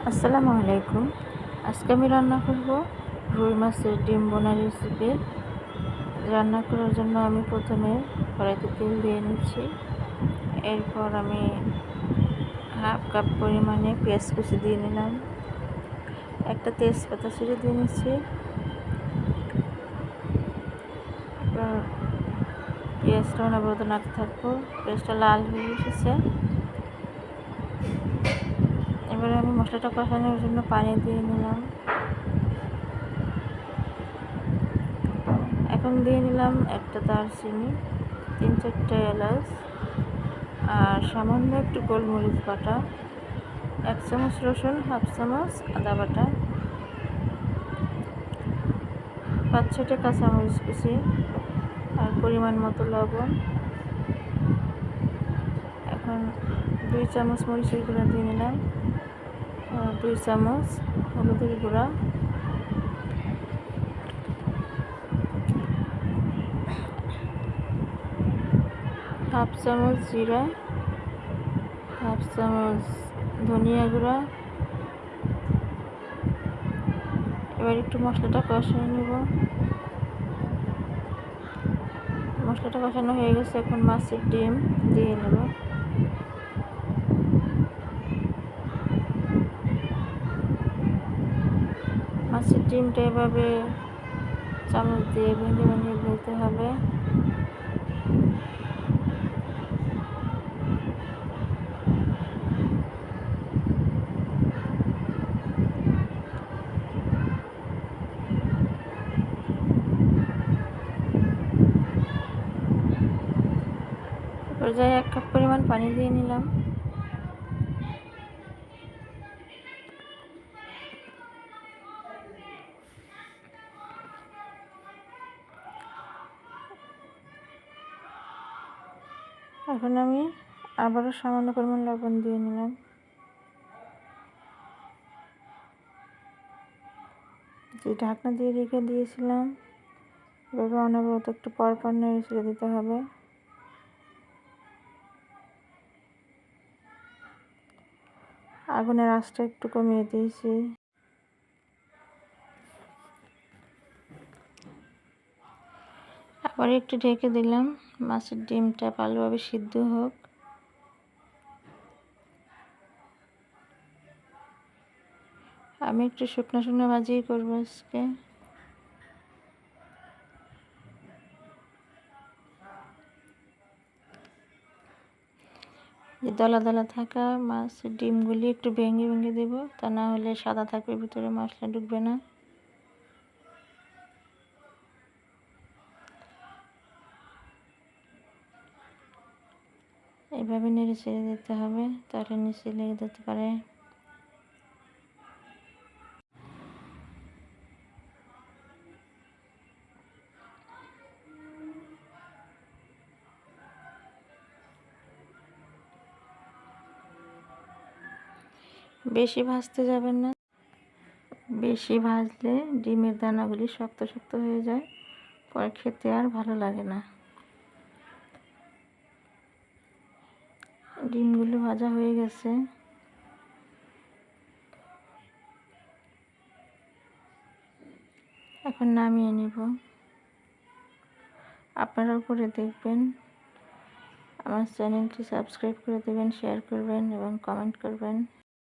আসসালামু আলাইকুম। আজকে আমি রান্না করব রুই মাছের ডিম বোনা রেসিপি। রান্না করার জন্য আমি প্রথমে কড়াইতে তেল দিয়ে নিচ্ছি। এরপর আমি হাফ কাপ পরিমাণে পেঁয়াজ কুচি দিয়ে নিলাম। একটা তেজপাতা ছিঁড়ে দিয়ে নিচ্ছি। পেঁয়াজটা অনবরত নাড়তে থাকবো। পেঁয়াজটা লাল হয়ে এসেছে। এবারে আমি মশলাটা কষানোর জন্য পানি দিয়ে নিলাম। এখন দিয়ে নিলাম একটা দারচিনি, 3-4টা এলাচ আর সামান্য একটু গোলমরিচ বাটা, 1 চামচ রসুন, হাফ চামচ আদা বাটা, 5-6টা কাঁচামরিচ কুচি আর পরিমাণ মতো লবণ। এখন 2 চামচ মরিচের গুঁড়া দিয়ে নিলাম, 2 চামচ হলুদের গুঁড়া, হাফ চামচ জিরা, হাফ চামচ ধনিয়া গুঁড়া। এবার একটু মশলাটা কষিয়ে নেব। মশলাটা কষানো হয়ে গেছে, এখন মাছের ডিম দিয়ে নেব। মাছের ডিমটা এভাবে চামচ দিয়ে ভেঙে ভেঙে দিতে হবে। পর্যায়ে 1 কাপ পরিমাণ পানি দিয়ে নিলাম। এখন আমি আবারও সামান্য পরিমাণ লবণ দিয়ে নিলাম। যে ঢাকনা দিয়ে রেখে দিয়েছিলাম, এভাবে অনবরত একটু পরপর নেড়ে ছেড়ে দিতে হবে। আগুনের আঁচটা একটু কমিয়ে দিয়েছি। আবার একটু ঢেকে দিলাম, মাছের ডিমটা ভালোভাবে সিদ্ধ হোক। আমি একটু শুকনো শুকনো ভাজিই করবো আজকে। যে দলা দলা থাকা মাছের ডিমগুলি একটু ভেঙে ভেঙে দেব, তা না হলে সাদা থাকবে, ভিতরে মশলা ঢুকবে না। এইভাবে নেড়ে ছেড়ে দিতে হবে, তাহলে নিচে লেগে যেতে পারে। বেশি ভাজতে যাবেন না, বেশি ভাজলে ডিমের দানাগুলি শক্ত শক্ত হয়ে যায়, পরে খেতে আর ভালো লাগে না। ডিমগুলো ভাজা হয়ে গেছে। এখন নামিয়ে নেব। আপনারাও করে দেখবেন। আমার চ্যানেলটি সাবস্ক্রাইব করে দেবেন, শেয়ার করবেন এবং কমেন্ট করবেন।